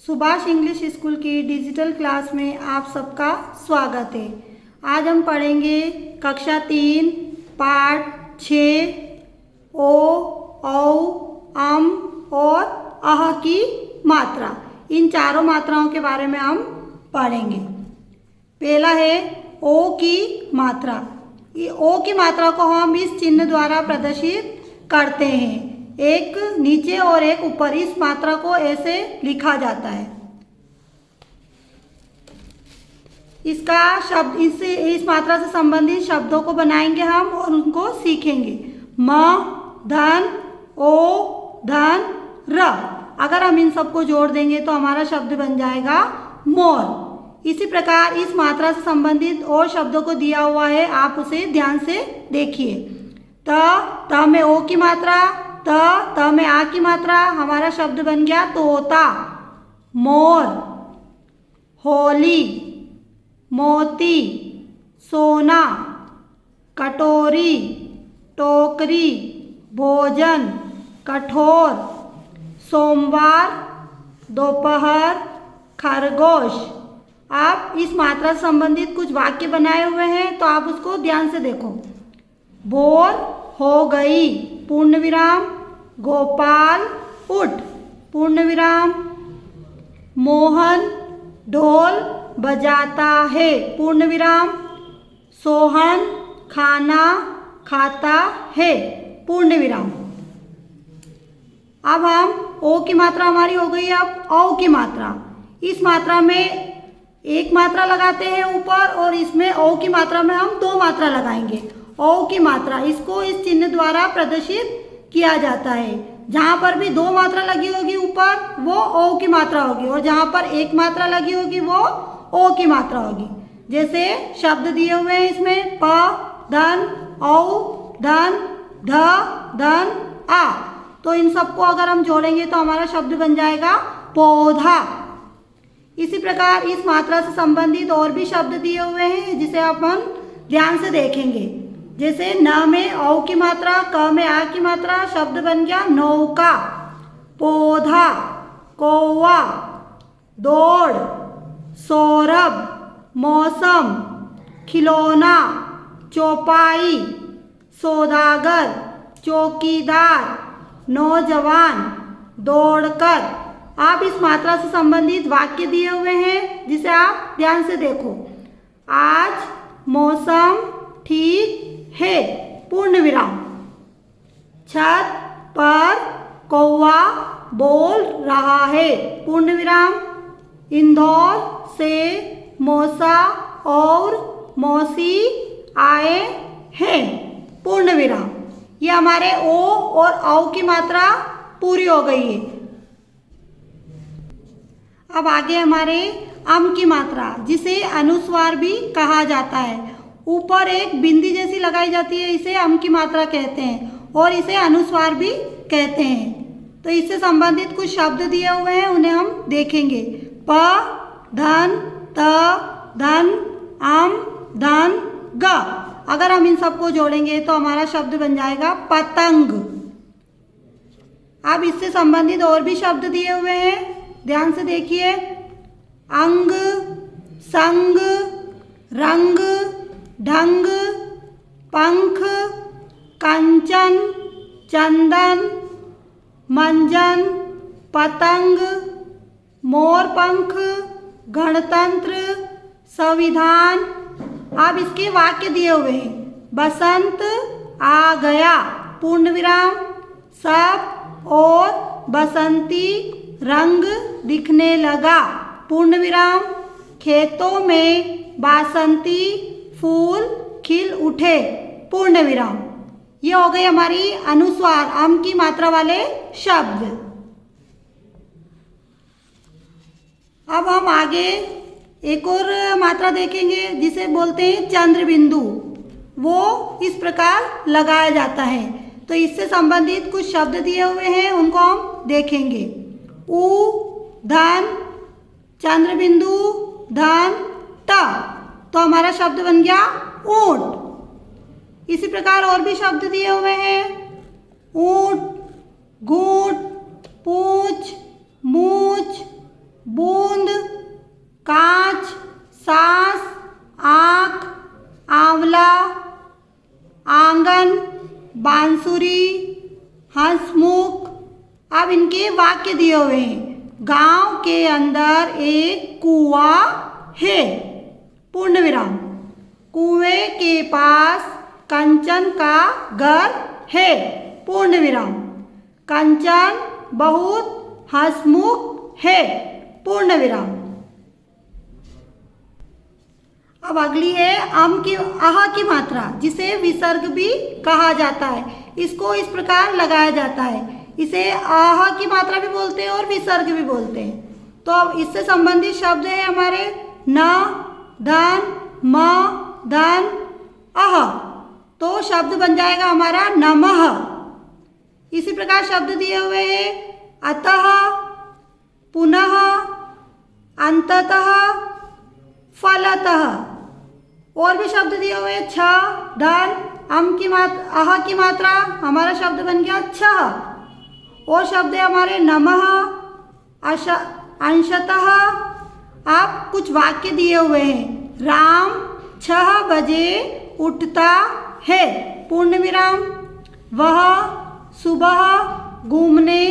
Subhash English school की digital class में आप सबका स्वागत है। आज हम पढ़ेंगे कक्षा 3 पाठ 6 ओ, औ, अम और अह की मात्रा। इन चारों मात्राओं के बारे में हम पढ़ेंगे। पहला है ओ की मात्रा। ओ की मात्रा को हम इस चिन्ह द्वारा प्रदर्शित करते हैं, एक नीचे और एक ऊपर। इस मात्रा को ऐसे लिखा जाता है। इसका शब्द इस मात्रा से संबंधित शब्दों को बनाएंगे हम और उनको सीखेंगे। म, धन, ओ, धन, र। अगर हम इन सबको जोड़ देंगे तो हमारा शब्द बन जाएगा मोर। इसी प्रकार इस मात्रा से संबंधित और शब्दों को दिया हुआ है, आप उसे ध्यान से देखिए। त में ओ की मात्रा, त में आ की मात्रा। हमारा शब्द बन गया तोता, मोर, होली, मोती, सोना, कटोरी, टोकरी, भोजन, कठोर, सोमवार, दोपहर, खरगोश। आप इस मात्रा से संबंधित कुछ वाक्य बनाए हुए हैं तो आप उसको ध्यान से देखो। भोर हो गई, पूर्ण विराम। गोपाल उठ, पूर्ण विराम। मोहन ढोल बजाता है, पूर्ण विराम। सोहन खाना खाता है, पूर्ण विराम। अब हम ओ की मात्रा हमारी हो गई। अब औ की मात्रा। इस मात्रा में एक मात्रा लगाते हैं ऊपर और इसमें ओ की मात्रा में हम दो मात्रा लगाएंगे। ओ की मात्रा, इसको इस चिन्ह द्वारा प्रदर्शित किया जाता है। जहाँ पर भी दो मात्रा लगी होगी ऊपर वो ओ की मात्रा होगी, और जहाँ पर एक मात्रा लगी होगी वो ओ की मात्रा होगी। जैसे शब्द दिए हुए हैं इसमें प, धन, औ, धन, ध, धन, आ। तो इन सबको अगर हम जोड़ेंगे तो हमारा शब्द बन जाएगा पौधा। इसी प्रकार इस मात्रा से संबंधित और भी शब्द दिए हुए हैं जिसे अपन ध्यान से देखेंगे। जैसे न में औ की मात्रा, क में आ की मात्रा, शब्द बन गया नौका। पौधा, कौवा, दौड़, सौरभ, मौसम, खिलौना, चौपाई, सौदागर, चौकीदार, नौजवान, दौड़कर। आप इस मात्रा से संबंधित वाक्य दिए हुए हैं जिसे आप ध्यान से देखो। आज मौसम ठीक है, पूर्ण विराम। छत पर कौवा बोल रहा है, पूर्ण विराम। इंदौर से मौसा और मौसी आए हैं, पूर्ण विराम। ये हमारे ओ और औ की मात्रा पूरी हो गई है। अब आगे हमारे अम की मात्रा, जिसे अनुस्वार भी कहा जाता है। ऊपर एक बिंदी जैसी लगाई जाती है, इसे अम की मात्रा कहते हैं और इसे अनुस्वार भी कहते हैं। तो इससे संबंधित कुछ शब्द दिए हुए हैं, उन्हें हम देखेंगे। प, धन, त, धन, अम, धन, ग। अगर हम इन सबको जोड़ेंगे तो हमारा शब्द बन जाएगा पतंग। अब इससे संबंधित और भी शब्द दिए हुए हैं, ध्यान से देखिए। अंग, संग, रंग, ढंग, पंख, कंचन, चंदन, मंजन, पतंग, मोर पंख, गणतंत्र, संविधान। अब इसके वाक्य दिए हुए हैं। बसंत आ गया, पूर्ण विराम। सब और बसंती रंग दिखने लगा, पूर्ण विराम। खेतों में बासंती फूल खिल उठे, पूर्ण विराम। ये हो गई हमारी अनुस्वार अम की मात्रा वाले शब्द। अब हम आगे एक और मात्रा देखेंगे जिसे बोलते हैं चंद्र बिंदु। वो इस प्रकार लगाया जाता है। तो इससे संबंधित कुछ शब्द दिए हुए हैं, उनको हम देखेंगे। उ, धन, चंद्र बिंदु, धन, त। तो हमारा शब्द बन गया ऊंट। इसी प्रकार और भी शब्द दिए हुए हैं। ऊंट, घूंट, पूंछ, मूछ, बूंद, कांच, सांस, आँख, आंवला, आंगन, बांसुरी, हंसमुख। अब इनके वाक्य दिए हुए हैं। गांव के अंदर एक कुआं है, पूर्ण विराम। कुएं के पास कंचन का घर है, पूर्ण विराम। कंचन बहुत हंसमुख है, पूर्ण विराम। अब अगली है आह की मात्रा, जिसे विसर्ग भी कहा जाता है। इसको इस प्रकार लगाया जाता है। इसे आह की मात्रा भी बोलते हैं और विसर्ग भी बोलते हैं। तो अब इससे संबंधित शब्द है हमारे न, धन, म, धन, अह। तो शब्द बन जाएगा हमारा नमः। इसी प्रकार शब्द दिए हुए हैं अतः, पुनः, अंततः, फलतः। और भी शब्द दिए हुए छ, धन, आह की मात्रा, हमारा शब्द बन गया छह। और शब्द है हमारे नमः, अंशतः। आप कुछ वाक्य दिए हुए हैं। राम 6 बजे उठता है, पूर्ण विराम। वह सुबह घूमने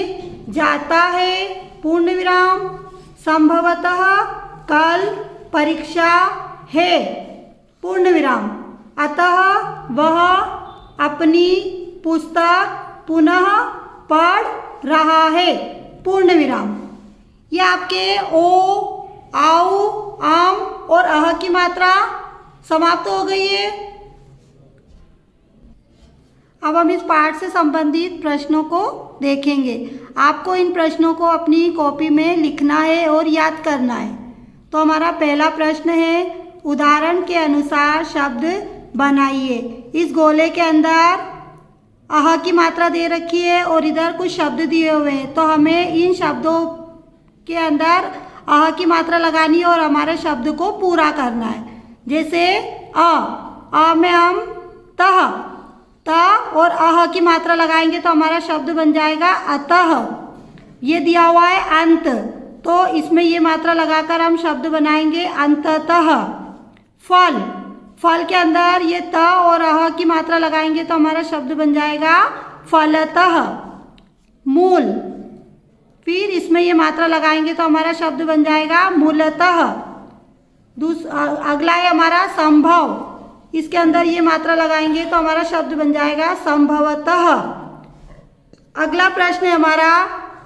जाता है, पूर्ण विराम। संभवतः कल परीक्षा है, पूर्ण विराम। अतः वह अपनी पुस्तक पुनः पढ़ रहा है, पूर्ण विराम। ये आपके ओ, आउ, आम और अह की मात्रा समाप्त हो गई है। अब हम इस पाठ से संबंधित प्रश्नों को देखेंगे। आपको इन प्रश्नों को अपनी कॉपी में लिखना है और याद करना है। तो हमारा पहला प्रश्न है, उदाहरण के अनुसार शब्द बनाइए। इस गोले के अंदर आह की मात्रा दे रखी है और इधर कुछ शब्द दिए हुए हैं। तो हमें इन शब्दों के अंदर आह की मात्रा लगानी है और हमारे शब्द को पूरा करना है। जैसे अ में हम तह, त और आह की मात्रा लगाएंगे तो हमारा शब्द बन जाएगा अतः। ये दिया हुआ है अंत, तो इसमें ये मात्रा लगाकर हम शब्द बनाएंगे अंततः। फल, फल के अंदर ये त और अह की मात्रा लगाएंगे तो हमारा शब्द बन जाएगा फलतः। मूल, फिर इसमें ये मात्रा लगाएंगे तो हमारा शब्द बन जाएगा मूलतः। अगला है हमारा संभव, इसके अंदर ये मात्रा लगाएंगे तो हमारा शब्द बन जाएगा संभवतः। अगला प्रश्न है हमारा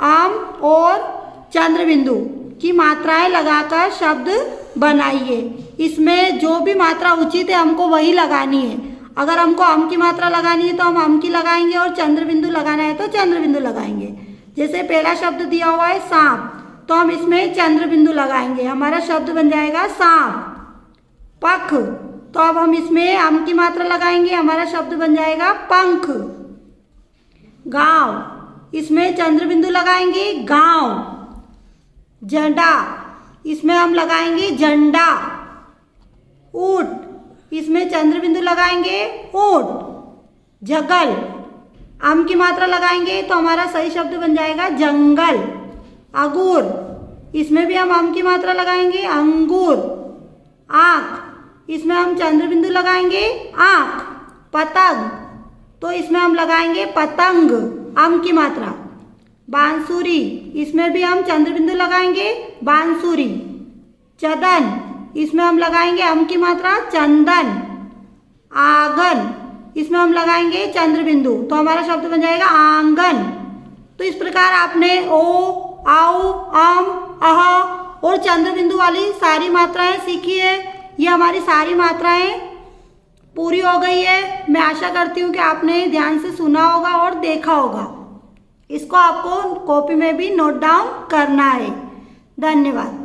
आम और चंद्र बिंदु की मात्राएं लगाकर शब्द बनाइए। इसमें जो भी मात्रा उचित है हमको वही लगानी है। अगर हमको आम की मात्रा लगानी है तो हम आम की लगाएंगे और चंद्र बिंदु लगाना है तो चंद्र बिंदु लगाएंगे। जैसे पहला शब्द दिया हुआ है सांप, तो हम इसमें चंद्र बिंदु लगाएंगे, हमारा शब्द बन जाएगा सांप। पख, तो अब हम इसमें आम की मात्रा लगाएंगे, हमारा शब्द बन जाएगा पंख। गांव, इसमें चंद्र बिंदु लगाएंगे गांव। झंडा, इसमें हम लगाएंगे झंडा। ऊंट, इसमें चंद्र बिंदु लगाएंगे ऊंट। जंगल, आम की मात्रा लगाएंगे तो हमारा सही शब्द बन जाएगा जंगल। अंगूर, इसमें भी हम आम की मात्रा लगाएंगे अंगूर। आँख, इसमें हम चंद्र बिंदु लगाएंगे आँख। पतंग, तो इसमें हम लगाएंगे पतंग, आम की मात्रा। बांसुरी, इसमें भी हम चंद्र बिंदु लगाएंगे बांसुरी। चंदन, इसमें हम लगाएंगे आम की मात्रा चंदन। आंगन, इसमें हम लगाएंगे चंद्र बिंदु तो हमारा शब्द बन जाएगा आंगन। तो इस प्रकार आपने ओ, आउ, आम, आह और चंद्र बिंदु वाली सारी मात्राएं सीखी है। ये हमारी सारी मात्राएं पूरी हो गई है। मैं आशा करती हूँ कि आपने ध्यान से सुना होगा और देखा होगा। इसको आपको कॉपी में भी नोट डाउन करना है। धन्यवाद।